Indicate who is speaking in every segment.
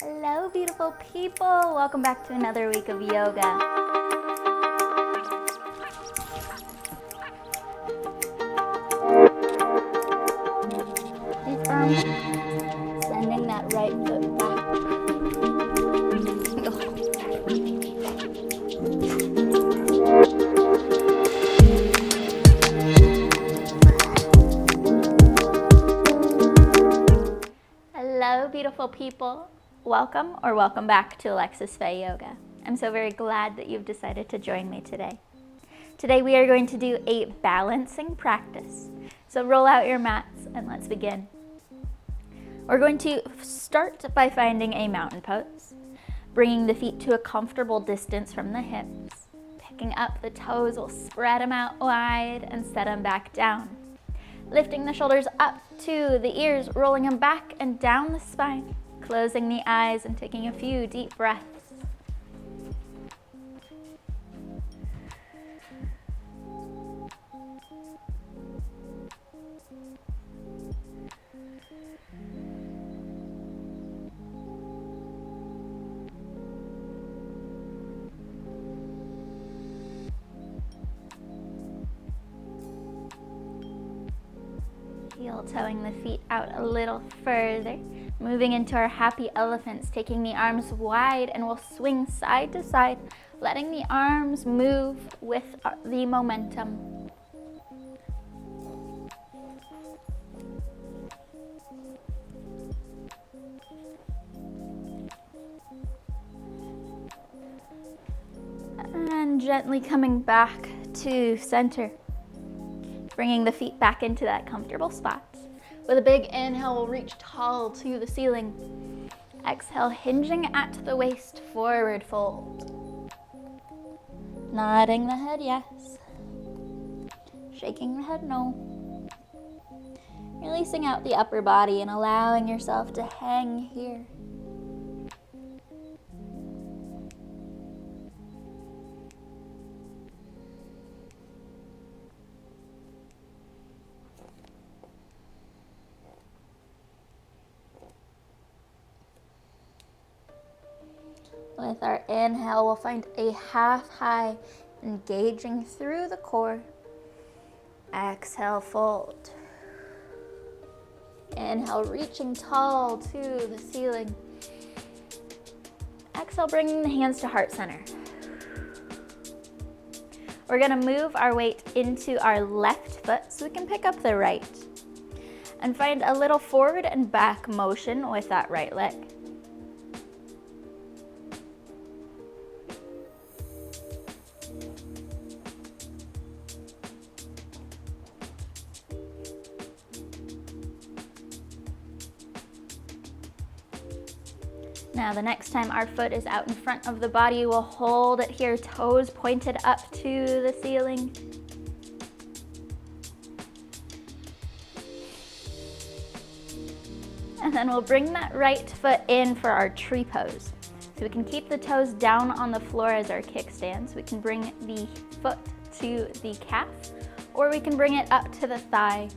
Speaker 1: Hello, beautiful people. Welcome back to another week of yoga. Stay firm. Sending that right foot back. Hello, beautiful people. Welcome or welcome back to Alexis Faye Yoga. I'm so very glad that you've decided to join me today. Today we are going to do a balancing practice. So roll out your mats and let's begin. We're going to start by finding a mountain pose, bringing the feet to a comfortable distance from the hips. Picking up the toes, we'll spread them out wide and set them back down. Lifting the shoulders up to the ears, rolling them back and down the spine. Closing the eyes and taking a few deep breaths. Heel toeing the feet out a little further. Moving into our happy elephants, taking the arms wide, and we'll swing side to side, letting the arms move with the momentum. And gently coming back to center. Bringing the feet back into that comfortable spot. With a big inhale, we'll reach tall to the ceiling. Exhale, hinging at the waist, forward fold. Nodding the head yes. Shaking the head no. Releasing out the upper body and allowing yourself to hang here. With our inhale, we'll find a half high, engaging through the core. Exhale, fold. Inhale, reaching tall to the ceiling. Exhale, bringing the hands to heart center. We're gonna move our weight into our left foot so we can pick up the right. And find a little forward and back motion with that right leg. Now the next time our foot is out in front of the body, we'll hold it here, toes pointed up to the ceiling. And then we'll bring that right foot in for our tree pose. So we can keep the toes down on the floor as our kickstands. We can bring the foot to the calf, or we can bring it up to the thigh.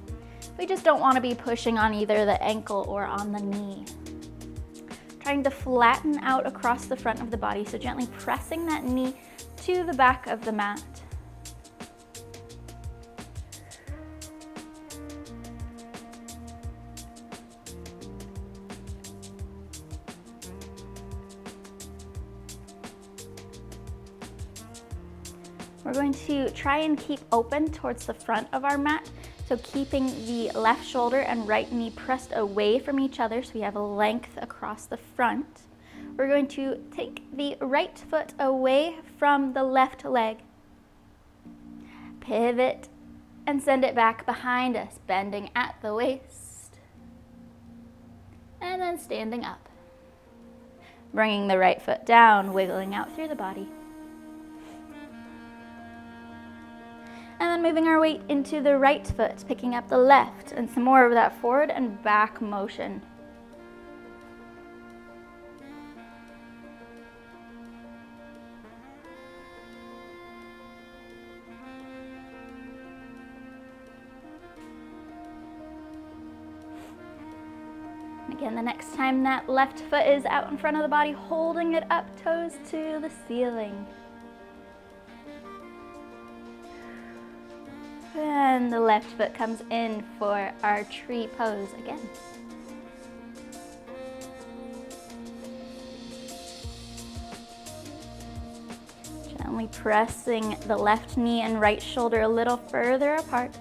Speaker 1: We just don't want to be pushing on either the ankle or on the knee. Trying to flatten out across the front of the body, so gently pressing that knee to the back of the mat. We're going to try and keep open towards the front of our mat. So keeping the left shoulder and right knee pressed away from each other so we have a length across the front. We're going to take the right foot away from the left leg. Pivot and send it back behind us, bending at the waist. And then standing up. Bringing the right foot down, wiggling out through the body. And then moving our weight into the right foot, picking up the left, and some more of that forward and back motion. Again, the next time that left foot is out in front of the body, holding it up, toes to the ceiling. And the left foot comes in for our tree pose again. Gently pressing the left knee and right shoulder a little further apart.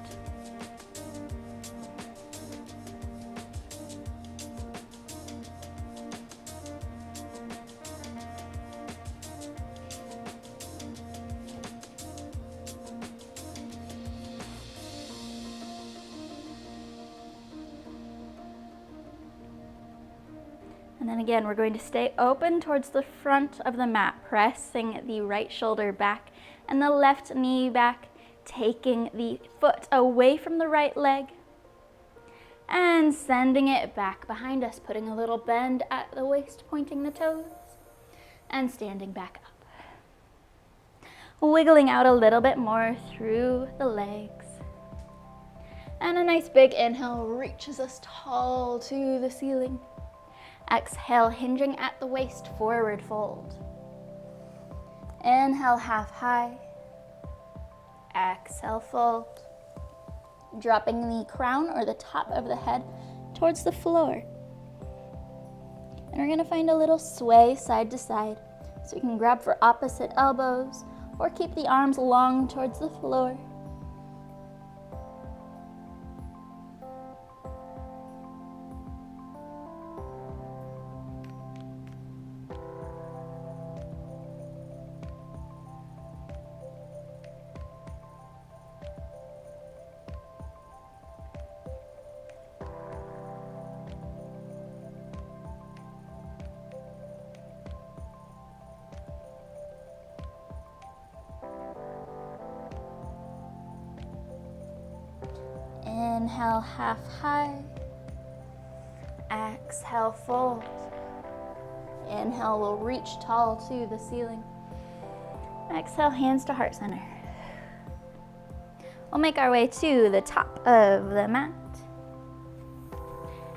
Speaker 1: And then again, we're going to stay open towards the front of the mat, pressing the right shoulder back and the left knee back, taking the foot away from the right leg and sending it back behind us, putting a little bend at the waist, pointing the toes and standing back up. Wiggling out a little bit more through the legs. And a nice big inhale reaches us tall to the ceiling. Exhale, hinging at the waist, forward fold. Inhale, half high. Exhale, fold. Dropping the crown or the top of the head towards the floor. And we're gonna find a little sway side to side. So you can grab for opposite elbows or keep the arms long towards the floor. Inhale, half high. Exhale, fold. Inhale, we'll reach tall to the ceiling. Exhale, hands to heart center. We'll make our way to the top of the mat.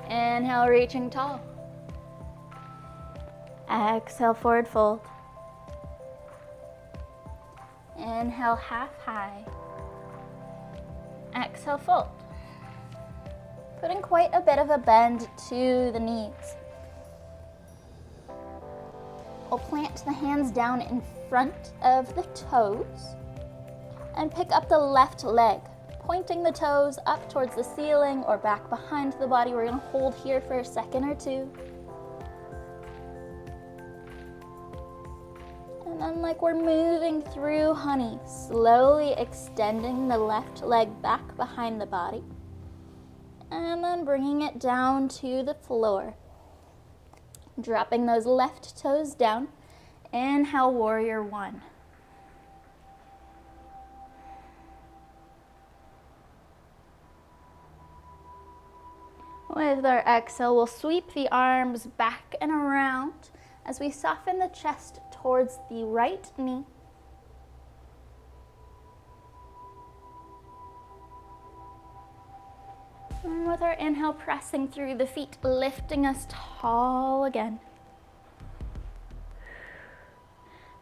Speaker 1: Inhale, reaching tall. Exhale, forward fold. Inhale, half high. Exhale, fold. Putting quite a bit of a bend to the knees. We'll plant the hands down in front of the toes and pick up the left leg, pointing the toes up towards the ceiling or back behind the body. We're gonna hold here for a second or two. And then like we're moving through honey, slowly extending the left leg back behind the body. And then bringing it down to the floor. Dropping those left toes down. Inhale, warrior one. With our exhale, we'll sweep the arms back and around as we soften the chest towards the right knee. And with our inhale, pressing through the feet, lifting us tall again.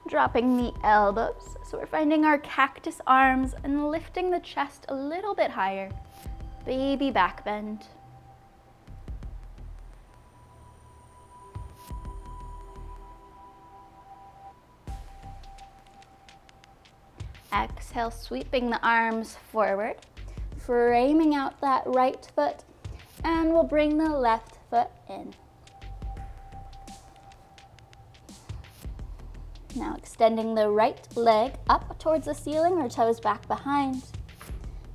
Speaker 1: Dropping the elbows. So we're finding our cactus arms and lifting the chest a little bit higher. Baby back bend. Exhale, sweeping the arms forward. Framing out that right foot, and we'll bring the left foot in. Now extending the right leg up towards the ceiling or toes back behind.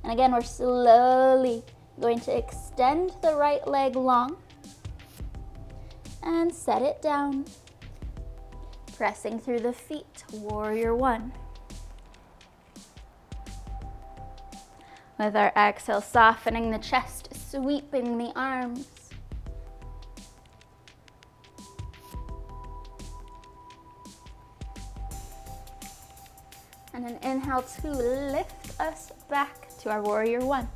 Speaker 1: And again, we're slowly going to extend the right leg long and set it down. Pressing through the feet, warrior one. With our exhale, softening the chest, sweeping the arms. And an inhale to lift us back to our warrior one.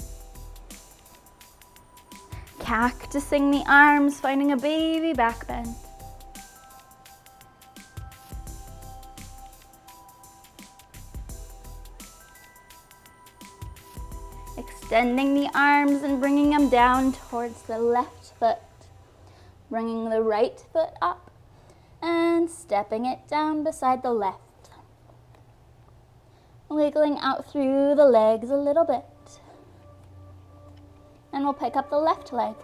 Speaker 1: Cactusing the arms, finding a baby back bend. Extending the arms and bringing them down towards the left foot. Bringing the right foot up and stepping it down beside the left. Wiggling out through the legs a little bit. And we'll pick up the left leg.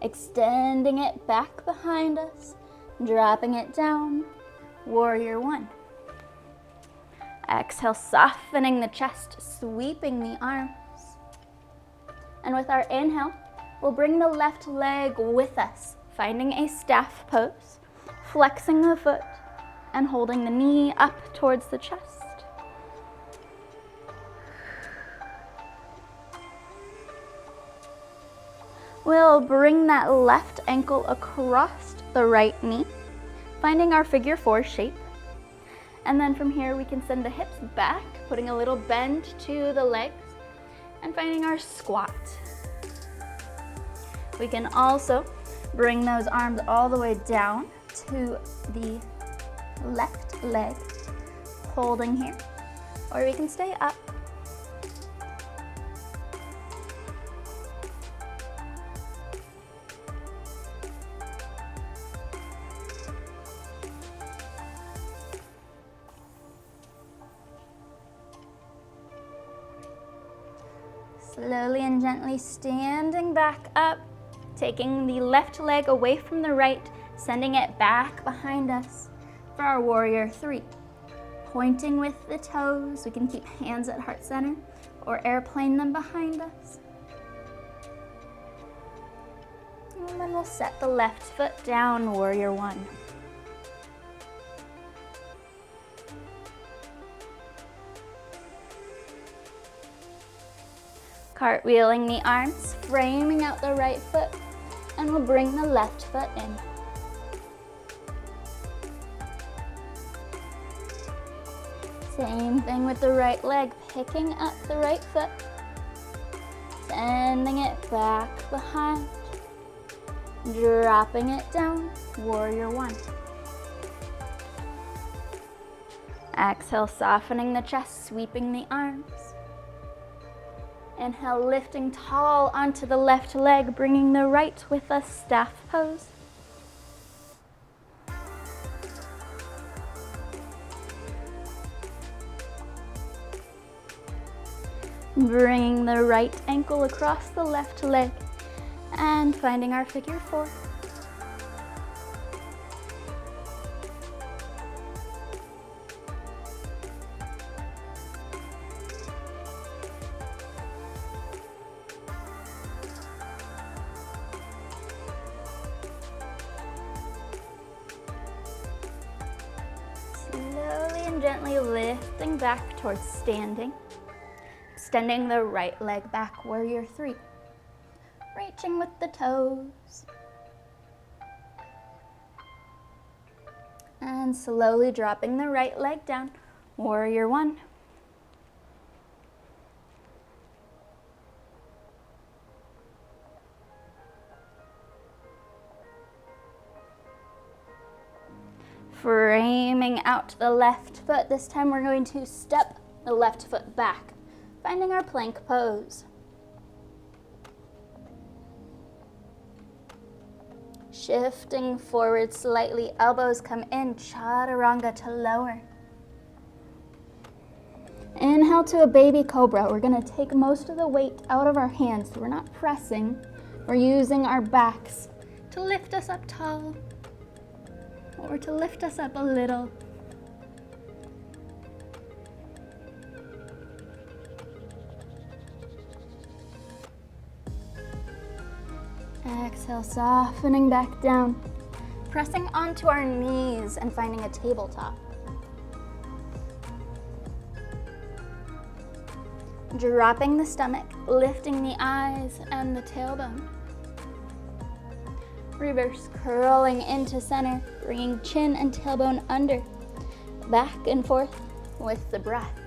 Speaker 1: Extending it back behind us, dropping it down, warrior one. Exhale, softening the chest, sweeping the arms. And with our inhale, we'll bring the left leg with us, finding a staff pose, flexing the foot, and holding the knee up towards the chest. We'll bring that left ankle across the right knee, finding our figure four shape. And then from here, we can send the hips back, putting a little bend to the legs, and finding our squat. We can also bring those arms all the way down to the left leg, holding here, or we can stay up. Slowly and gently standing back up, taking the left leg away from the right, sending it back behind us for our warrior three. Pointing with the toes, we can keep hands at heart center or airplane them behind us. And then we'll set the left foot down, warrior one. Cartwheeling the arms, framing out the right foot, and we'll bring the left foot in. Same thing with the right leg, picking up the right foot, sending it back behind, dropping it down, warrior one. Exhale, softening the chest, sweeping the arms. Inhale, lifting tall onto the left leg, bringing the right with us, staff pose. Bringing the right ankle across the left leg and finding our figure four. Slowly and gently lifting back towards standing. Extending the right leg back, warrior three. Reaching with the toes. And slowly dropping the right leg down, warrior one. Framing out the left foot. This time we're going to step the left foot back, finding our plank pose. Shifting forward slightly, elbows come in, chaturanga to lower. Inhale to a baby cobra. We're gonna take most of the weight out of our hands. So we're not pressing, we're using our backs to lift us up tall or to lift us up a little. Exhale, softening back down, pressing onto our knees and finding a tabletop. Dropping the stomach, lifting the eyes and the tailbone. Reverse curling into center, bringing chin and tailbone under, back and forth with the breath.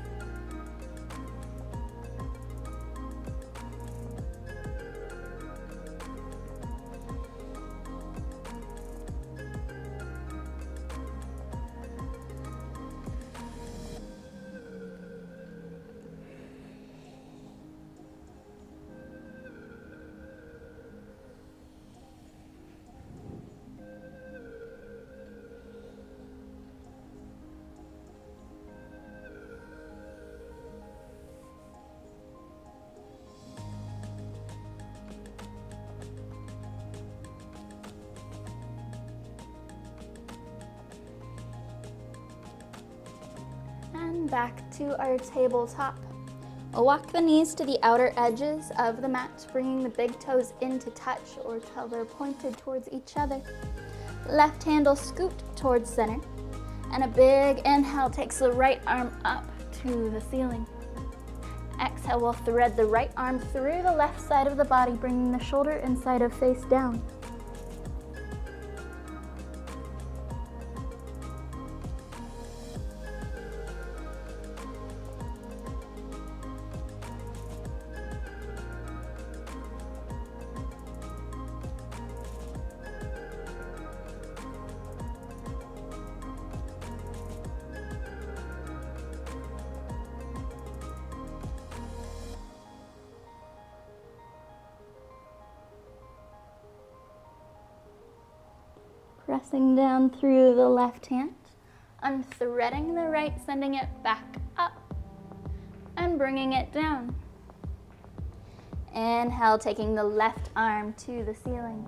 Speaker 1: back to our tabletop. We'll walk the knees to the outer edges of the mat, bringing the big toes into touch or till they're pointed towards each other. Left handle scooped towards center. And a big inhale takes the right arm up to the ceiling. Exhale, we'll thread the right arm through the left side of the body, bringing the shoulder inside of face down. Pressing down through the left hand, unthreading the right, sending it back up, and bringing it down. Inhale, taking the left arm to the ceiling.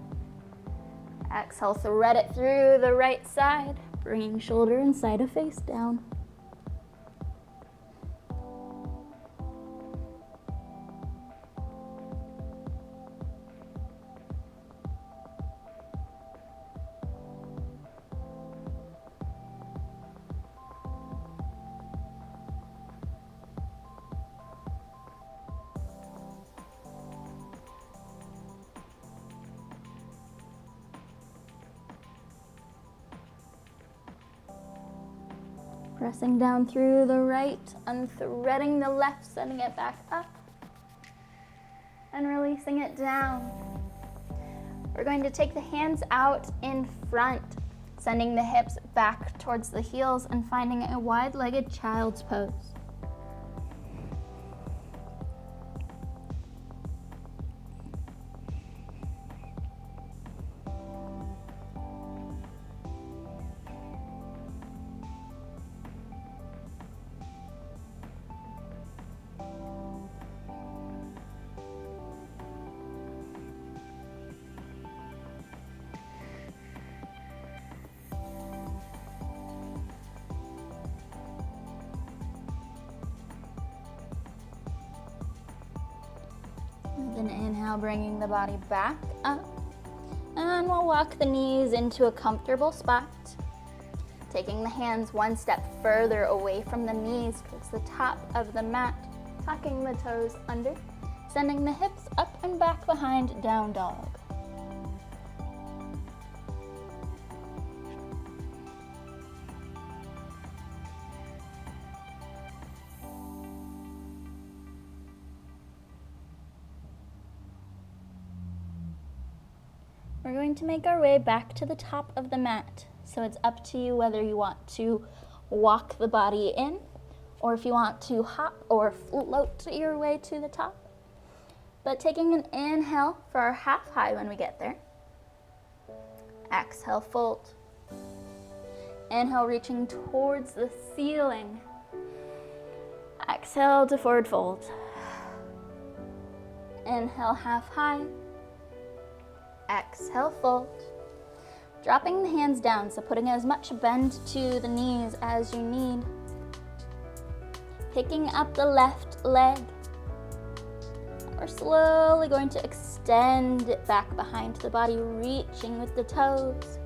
Speaker 1: Exhale, thread it through the right side, bringing shoulder inside of face down. Pressing down through the right, unthreading the left, sending it back up, and releasing it down. We're going to take the hands out in front, sending the hips back towards the heels and finding a wide-legged child's pose. Then inhale, bringing the body back up. And we'll walk the knees into a comfortable spot. Taking the hands one step further away from the knees towards the top of the mat. Tucking the toes under. Sending the hips up and back behind down dog. We're going to make our way back to the top of the mat. So it's up to you whether you want to walk the body in or if you want to hop or float your way to the top. But taking an inhale for our half high when we get there. Exhale, fold. Inhale, reaching towards the ceiling. Exhale to forward fold. Inhale, half high. Exhale, fold. Dropping the hands down, so putting as much bend to the knees as you need. Picking up the left leg. We're slowly going to extend it back behind the body, reaching with the toes.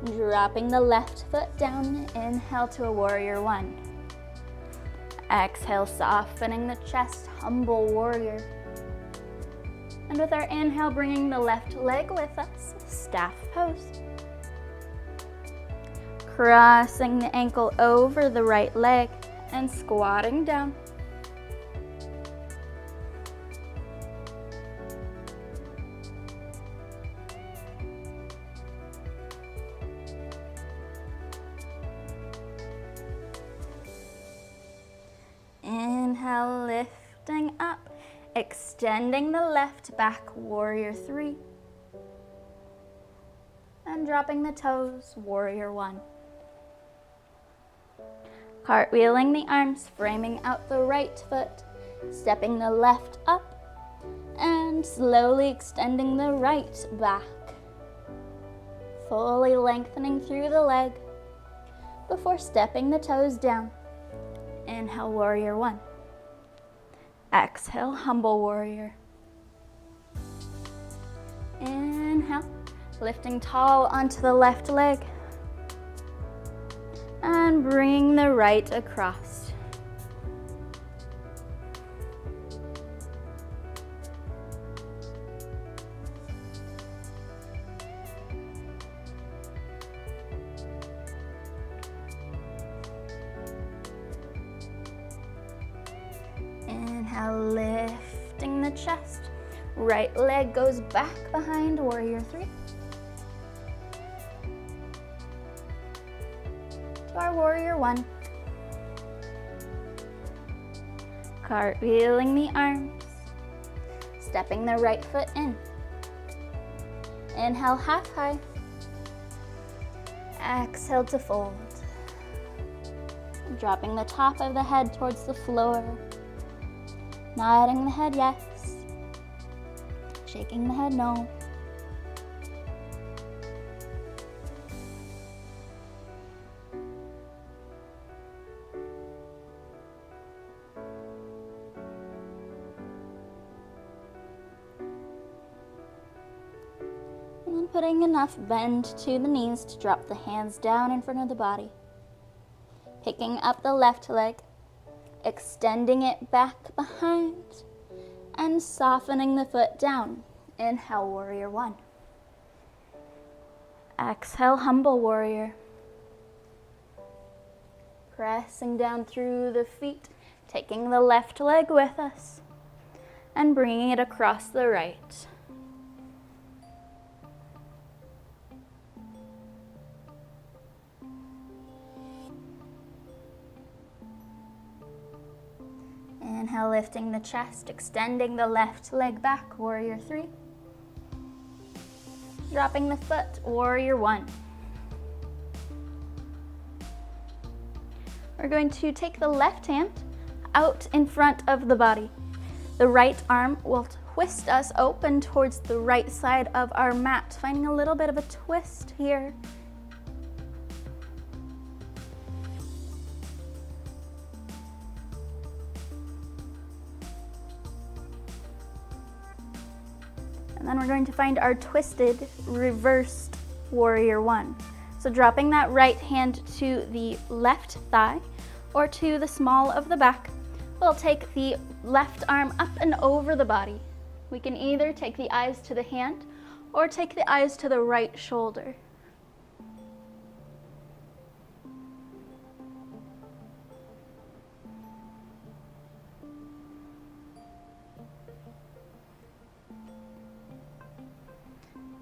Speaker 1: Dropping the left foot down. Inhale to a warrior one. Exhale, softening the chest, humble warrior. And with our inhale, bringing the left leg with us, staff pose. Crossing the ankle over the right leg and squatting down. Inhale, lifting up. Extending the left back, warrior three. And dropping the toes, warrior one. Cartwheeling the arms, framing out the right foot, stepping the left up, and slowly extending the right back. Fully lengthening through the leg. before stepping the toes down. Inhale, warrior one. Exhale, humble warrior. Inhale, lifting tall onto the left leg. And bring the right across. Inhale, lifting the chest. Right leg goes back behind warrior three. To our warrior one. Cartwheeling the arms. Stepping the right foot in. Inhale, half high. Exhale to fold. Dropping the top of the head towards the floor. Nodding the head yes. Shaking the head no. And then putting enough bend to the knees to drop the hands down in front of the body. Picking up the left leg, extending it back behind, and softening the foot down. Inhale, warrior one. Exhale, humble warrior. Pressing down through the feet, taking the left leg with us, and bringing it across the right. Inhale, lifting the chest, extending the left leg back, warrior three. Dropping the foot, warrior one. We're going to take the left hand out in front of the body. The right arm will twist us open towards the right side of our mat, finding a little bit of a twist here. And then we're going to find our twisted, reversed warrior one. So dropping that right hand to the left thigh or to the small of the back, we'll take the left arm up and over the body. We can either take the eyes to the hand or take the eyes to the right shoulder.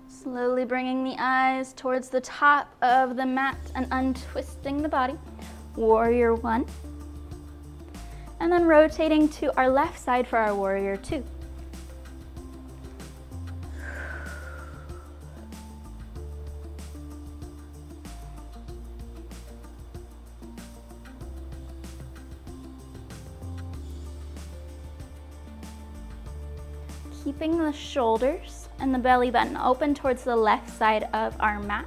Speaker 1: Slowly bringing the eyes towards the top of the mat and untwisting the body. Warrior one. And then rotating to our left side for our warrior two. Keeping the shoulders and the belly button open towards the left side of our mat.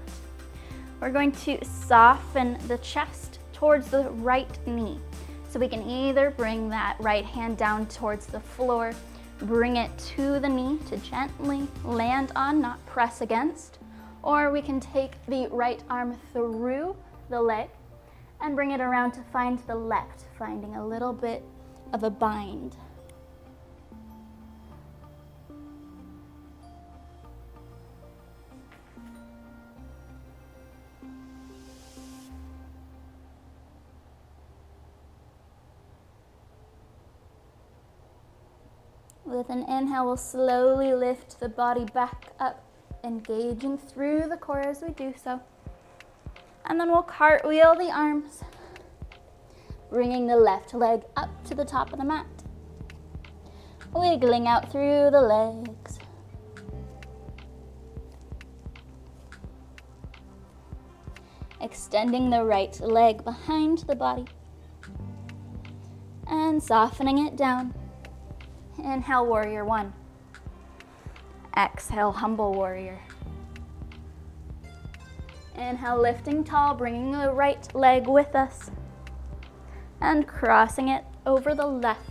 Speaker 1: We're going to soften the chest towards the right knee. So we can either bring that right hand down towards the floor, bring it to the knee to gently land on, not press against, or we can take the right arm through the leg and bring it around to find the left, finding a little bit of a bind. With an inhale, we'll slowly lift the body back up, engaging through the core as we do so. And then we'll cartwheel the arms, bringing the left leg up to the top of the mat, wiggling out through the legs. Extending the right leg behind the body and softening it down. Inhale, warrior one. Exhale, humble warrior. Inhale, lifting tall, bringing the right leg with us and crossing it over the left.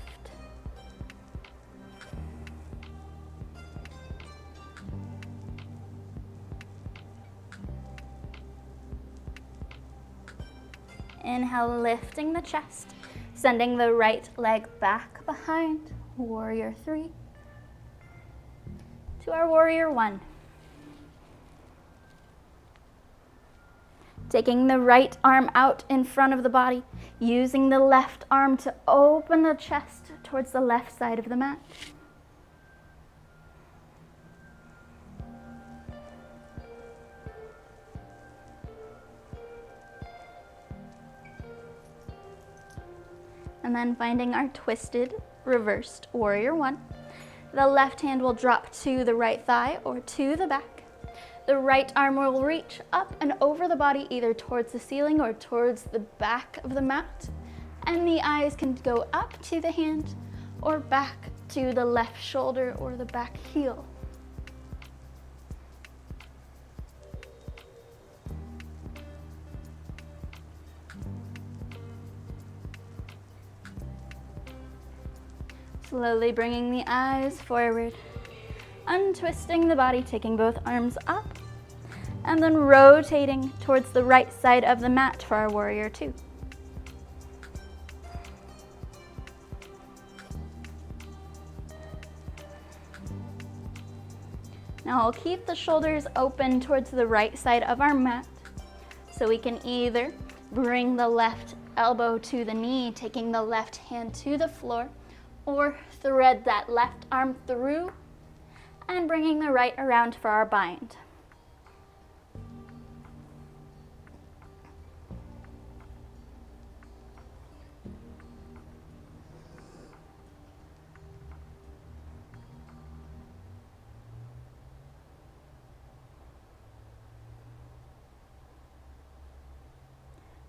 Speaker 1: Inhale, lifting the chest, sending the right leg back behind, warrior 3, to our warrior 1. Taking the right arm out in front of the body, using the left arm to open the chest towards the left side of the mat. And then finding our twisted, reversed warrior 1. The left hand will drop to the right thigh or to the back. The right arm will reach up and over the body, either towards the ceiling or towards the back of the mat. And the eyes can go up to the hand or back to the left shoulder or the back heel. Slowly bringing the eyes forward, untwisting the body, taking both arms up, and then rotating towards the right side of the mat for our warrior 2. Now I'll keep the shoulders open towards the right side of our mat, so we can either bring the left elbow to the knee, taking the left hand to the floor, or thread that left arm through and bringing the right around for our bind.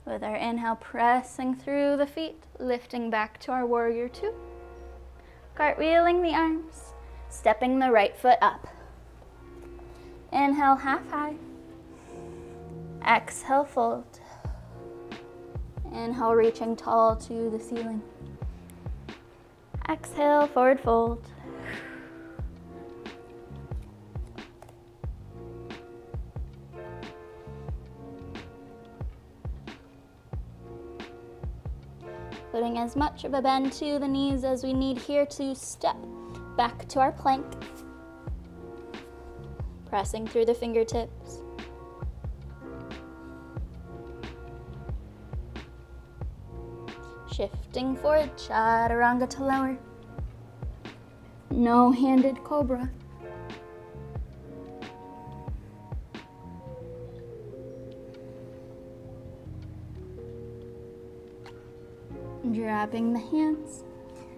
Speaker 1: With our inhale, pressing through the feet, lifting back to our warrior 2. Cartwheeling the arms, stepping the right foot up. Inhale, half high. Exhale, fold. Inhale, reaching tall to the ceiling. Exhale, forward fold. Putting as much of a bend to the knees as we need here to step back to our plank. Pressing through the fingertips. Shifting forward, chaturanga to lower. No-handed cobra. Dropping the hands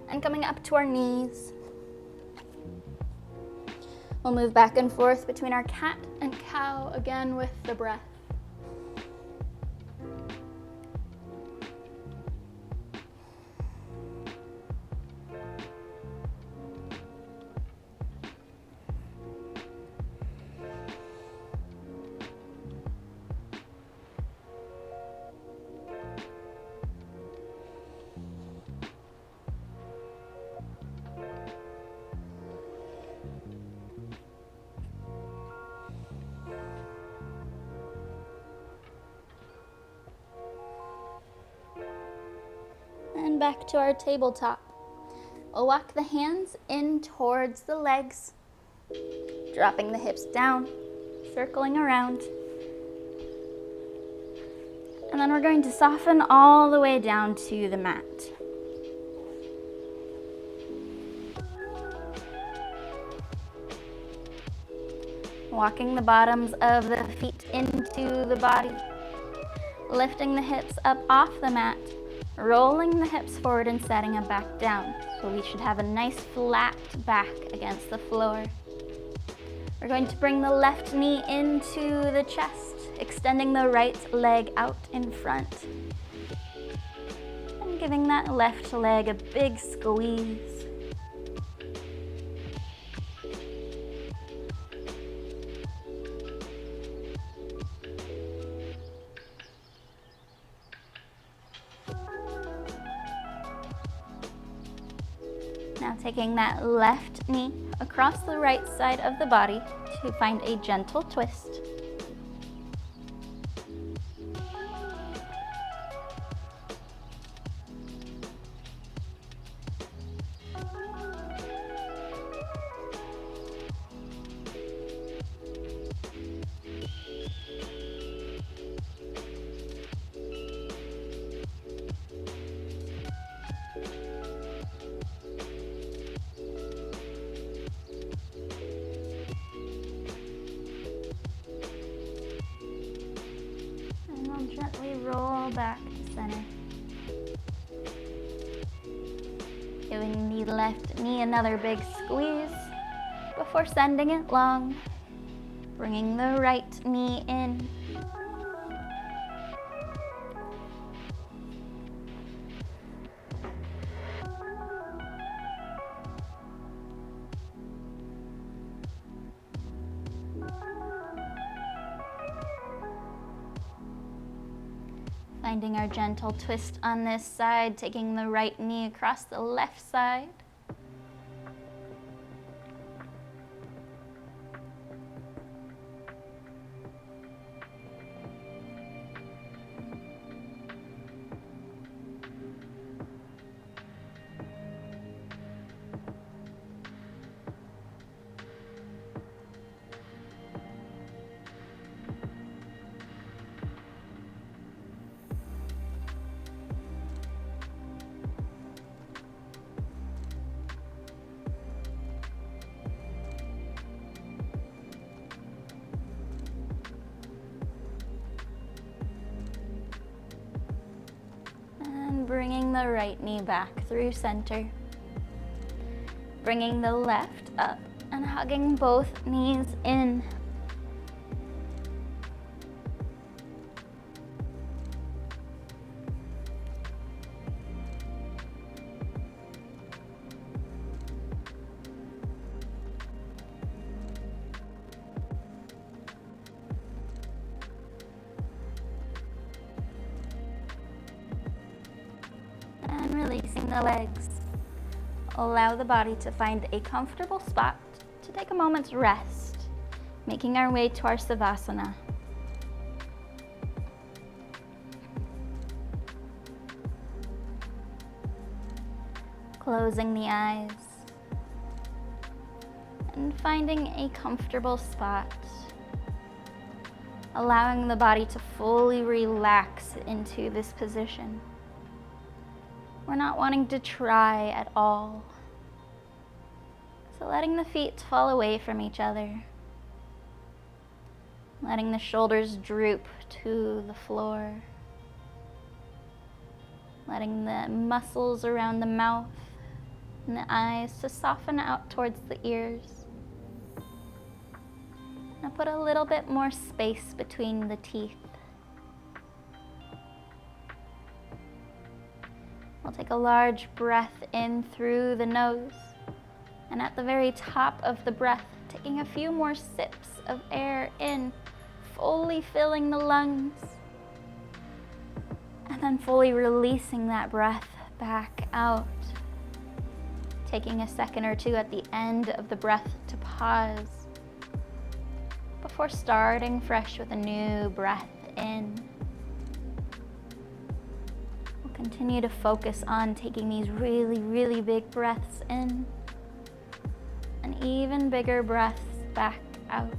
Speaker 1: and coming up to our knees. We'll move back and forth between our cat and cow again with the breath. And back to our tabletop. We'll walk the hands in towards the legs, dropping the hips down, circling around. And then we're going to soften all the way down to the mat. Walking the bottoms of the feet into the body, lifting the hips up off the mat, rolling the hips forward and setting them back down. So we should have a nice flat back against the floor. We're going to bring the left knee into the chest, extending the right leg out in front. And giving that left leg a big squeeze. Now taking that left knee across the right side of the body to find a gentle twist. Gently roll back to center. Giving the left knee another big squeeze before sending it long. Bringing the right knee in. Finding our gentle twist on this side, taking the right knee across the left side. Bringing the right knee back through center. Bringing the left up and hugging both knees in. And releasing the legs. Allow the body to find a comfortable spot to take a moment's rest, making our way to our Savasana. Closing the eyes and finding a comfortable spot, allowing the body to fully relax into this position. We're not wanting to try at all. So letting the feet fall away from each other. Letting the shoulders droop to the floor. Letting the muscles around the mouth and the eyes to soften out towards the ears. Now put a little bit more space between the teeth. We'll take a large breath in through the nose, and at the very top of the breath, taking a few more sips of air in, fully filling the lungs, and then fully releasing that breath back out. Taking a second or two at the end of the breath to pause before starting fresh with a new breath in. Continue to focus on taking these really, really big breaths in and even bigger breaths back out.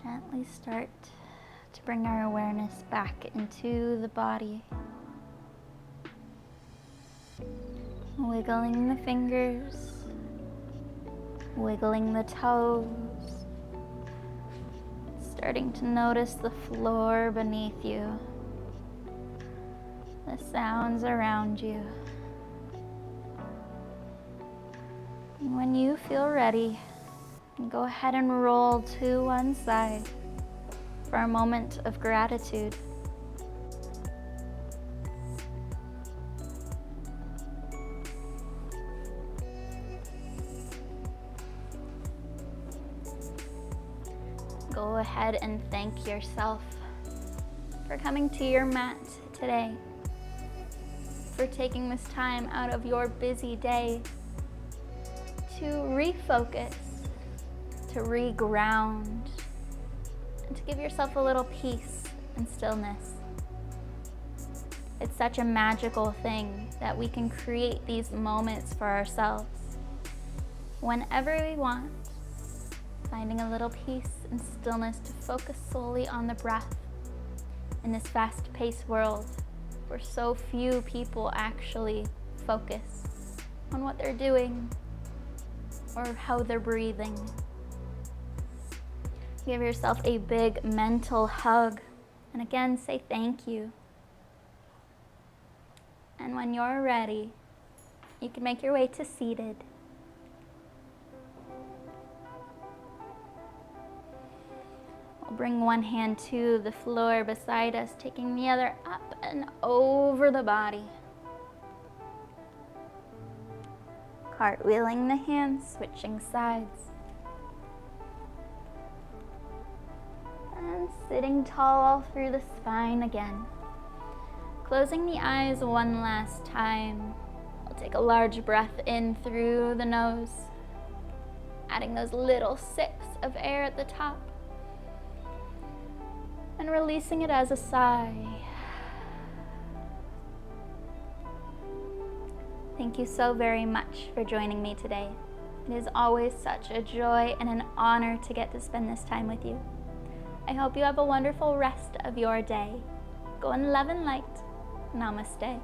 Speaker 1: Gently start to bring our awareness back into the body. Wiggling the fingers, wiggling the toes, starting to notice the floor beneath you, the sounds around you. And when you feel ready, go ahead and roll to one side for a moment of gratitude. Go ahead and thank yourself for coming to your mat today, for taking this time out of your busy day to refocus, to reground, and to give yourself a little peace and stillness. It's such a magical thing that we can create these moments for ourselves whenever we want, finding a little peace and stillness to focus solely on the breath in this fast-paced world where so few people actually focus on what they're doing or how they're breathing. Give yourself a big mental hug and again say thank you. And when you're ready, you can make your way to seated. We'll bring one hand to the floor beside us, taking the other up and over the body. Cartwheeling the hands, switching sides. And sitting tall all through the spine again. Closing the eyes one last time. We'll take a large breath in through the nose, adding those little sips of air at the top, and releasing it as a sigh. Thank you so very much for joining me today. It is always such a joy and an honor to get to spend this time with you. I hope you have a wonderful rest of your day. Go in love and light. Namaste.